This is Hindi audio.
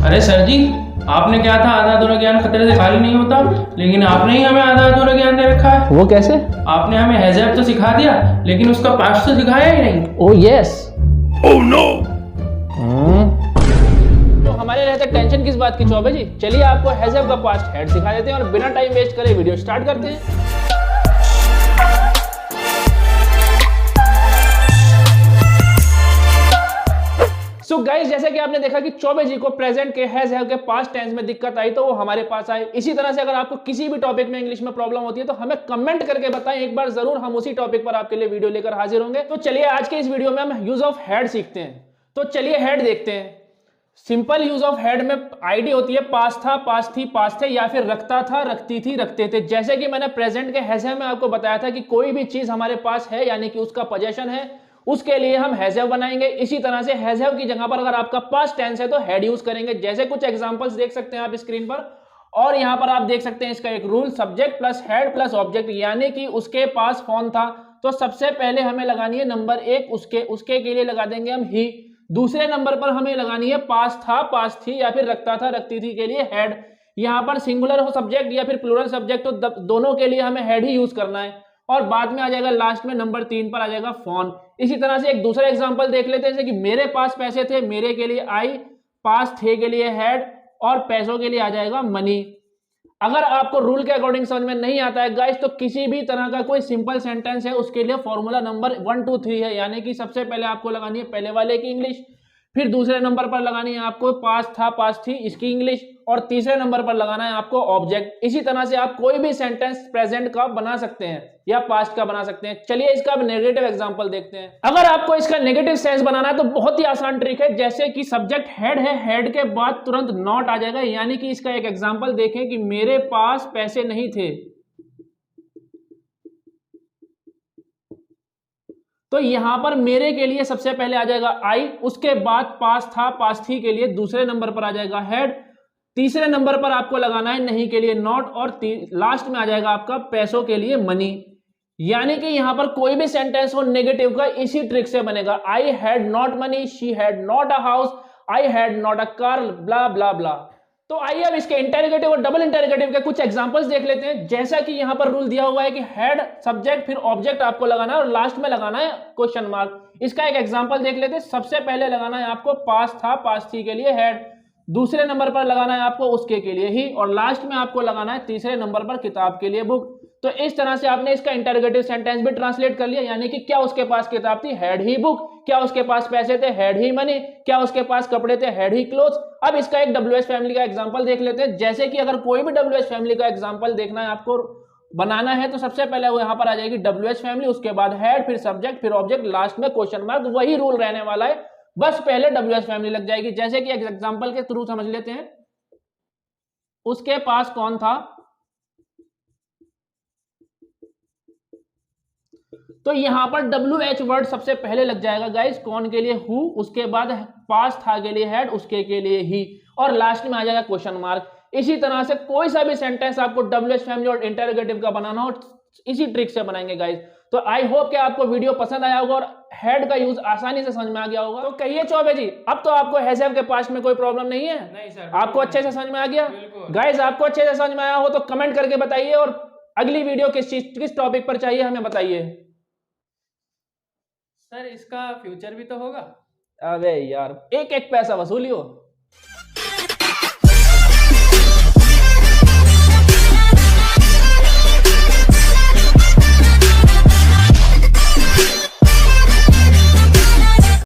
अरे सर जी, आपने क्या था आधा अधूरा ज्ञान खतरे से खाली नहीं होता, लेकिन आपने ही हमें आधा अधूरा ज्ञान दे रखा है। वो कैसे? आपने हमें हैज़ब तो सिखा दिया, लेकिन उसका पास्ट तो सिखाया ही नहीं। Oh yes. Oh no. तो हमारे रहते टेंशन किस बात की चौबे जी, चलिए आपको हैज़ब का पास्ट हेड सिखा देते हैं और बिना टाइम वेस्ट करे वीडियो स्टार्ट करते हैं। सो गाइस, जैसे कि आपने देखा कि चौबे जी को प्रेजेंट के हैज हैव के पास्ट टेंस में दिक्कत आई तो वो हमारे पास आए। इसी तरह से अगर आपको किसी भी टॉपिक में इंग्लिश में प्रॉब्लम होती है तो हमें कमेंट करके बताएं, एक बार जरूर हम उसी टॉपिक पर आपके लिए वीडियो लेकर हाजिर होंगे। तो चलिए आज के इस वीडियो में हम यूज ऑफ हेड सीखते हैं। तो चलिए हेड देखते हैं। सिंपल यूज ऑफ हेड में आईडी होती है पास्ट था, पास्ट थी, पास्ट थे, या फिर रखता था, रखती थी, रखते थे। जैसे कि मैंने प्रेजेंट के हैज हैव में आपको बताया था कि कोई भी चीज हमारे पास है यानी कि उसका पोजेशन है, उसके लिए हम हैज हैव बनाएंगे। इसी तरह से हैज हैव की जगह पर अगर आपका पास्ट टेंस है तो हेड यूज करेंगे। जैसे कुछ एग्जांपल्स देख सकते हैं आप स्क्रीन पर, और यहां पर आप देख सकते हैं इसका एक rule, subject plus head plus object, यानी कि उसके पास फोन था तो सबसे पहले हमें लगानी है नंबर एक उसके के लिए लगा देंगे हम ही। दूसरे नंबर पर हमें लगानी है पास्ट था, पास्ट थी, या फिर रखता था, रखती थी के लिए हेड। यहां पर सिंगुलर हो सब्जेक्ट या फिर प्लूरल सब्जेक्ट, तो दोनों के लिए हमें हेड ही यूज करना है। और बाद में आ जाएगा लास्ट में नंबर 3 पर आ जाएगा फोन। इसी तरह से एक दूसरा एग्जांपल देख लेते हैं, जैसे कि मेरे पास पैसे थे, मेरे के लिए आई, पास थे के लिए हैड, और पैसों के लिए आ जाएगा मनी। अगर आपको रूल के अकॉर्डिंग समझ में नहीं आता है गाइस तो किसी भी तरह का कोई सिंपल सेंटेंस है उसके लिए फॉर्मूला नंबर 1 2 3 है, यानी कि सबसे पहले आपको लगानी है पहले वाले की इंग्लिश, फिर दूसरे नंबर पर लगानी है आपको पास था, पास थी, इसकी इंग्लिश, और तीसरे नंबर पर लगाना है आपको ऑब्जेक्ट। इसी तरह से आप कोई भी सेंटेंस प्रेजेंट का बना सकते हैं या पास्ट का बना सकते हैं। चलिए इसका नेगेटिव एग्जांपल देखते हैं। अगर आपको इसका नेगेटिव सेंस बनाना है तो बहुत ही आसान ट्रिक है। जैसे कि सब्जेक्ट हेड है, हेड के बाद तुरंत नॉट आ जाएगा, यानी कि इसका एक एग्जांपल देखें कि मेरे पास पैसे नहीं थे, तो यहां पर मेरे के लिए सबसे पहले आ जाएगा आई, उसके बाद पास था, पास थी के लिए दूसरे नंबर पर आ जाएगा हेड, तीसरे नंबर पर आपको लगाना है नहीं के लिए नॉट, और लास्ट में आ जाएगा आपका पैसों के लिए मनी। यानी कि यहां पर कोई भी सेंटेंस हो नेगेटिव का इसी ट्रिक से बनेगा। I had not money, she had not a house, I had not a car, blah blah blah. तो आइए अब इसके इंटेरोगेटिव और डबल इंटेरोगेटिव के कुछ एग्जांपल्स देख लेते हैं। जैसा कि यहां पर रूल दिया हुआ है कि हेड सब्जेक्ट फिर ऑब्जेक्ट आपको लगाना है और लास्ट में लगाना है क्वेश्चन मार्क। इसका एक एग्जांपल देख लेते हैं। सबसे पहले लगाना है आपको पास था, पास थी के लिए हेड, दूसरे नंबर पर लगाना है आपको उसके के लिए ही, और लास्ट में आपको लगाना है तीसरे नंबर पर किताब के लिए बुक। तो इस तरह से आपने इसका इंटेरोगेटिव सेंटेंस भी ट्रांसलेट कर लिया, यानी कि क्या उसके पास किताब थी, हैड ही बुक, क्या उसके पास पैसे थे, हैड ही मनी, क्या उसके पास कपड़े थे, हैड ही क्लोथ्स। अब इसका एक डब्ल्यूएच फैमिली का एग्जांपल देख लेते हैं। जैसे कि अगर कोई भी डब्ल्यूएच फैमिली का एग्जांपल देखना है आपको, बनाना है, तो सबसे पहले वो यहां पर आ जाएगी डब्ल्यूएच फैमिली, उसके बाद हेड, फिर सब्जेक्ट, फिर ऑब्जेक्ट, लास्ट में क्वेश्चन मार्क। वही रूल रहने वाला है, बस पहले डब्ल्यूएच फैमिली लग जाएगी। जैसे कि एग्जांपल के थ्रू समझ लेते हैं। उसके पास कौन था, तो यहां पर WH वर्ड सबसे पहले लग जाएगा गाइस, कौन के लिए हु, उसके बाद पास था के लिए हेड, उसके के लिए ही, और लास्ट में आ जाएगा क्वेश्चन मार्क। इसी तरह से कोई सा भी सेंटेंस आपको WH फैमिली और इंटरोगेटिव का बनाना हो इसी ट्रिक से बनाएंगे गाइस। तो आई होप कि आपको वीडियो पसंद आया होगा और हेड का यूज आसानी से समझ में आ गया होगा। तो कहिए चौबे जी, अब तो आपको हैज हैव के पास्ट में कोई प्रॉब्लम नहीं है? नहीं सर, आपको अच्छे से समझ में आ गया? गाइस आपको अच्छे से समझ में आया हो तो कमेंट करके बताइए, और अगली वीडियो किस टॉपिक पर चाहिए हमें बताइए। सर इसका फ्यूचर भी तो होगा। अबे यार, एक एक पैसा वसूली हो।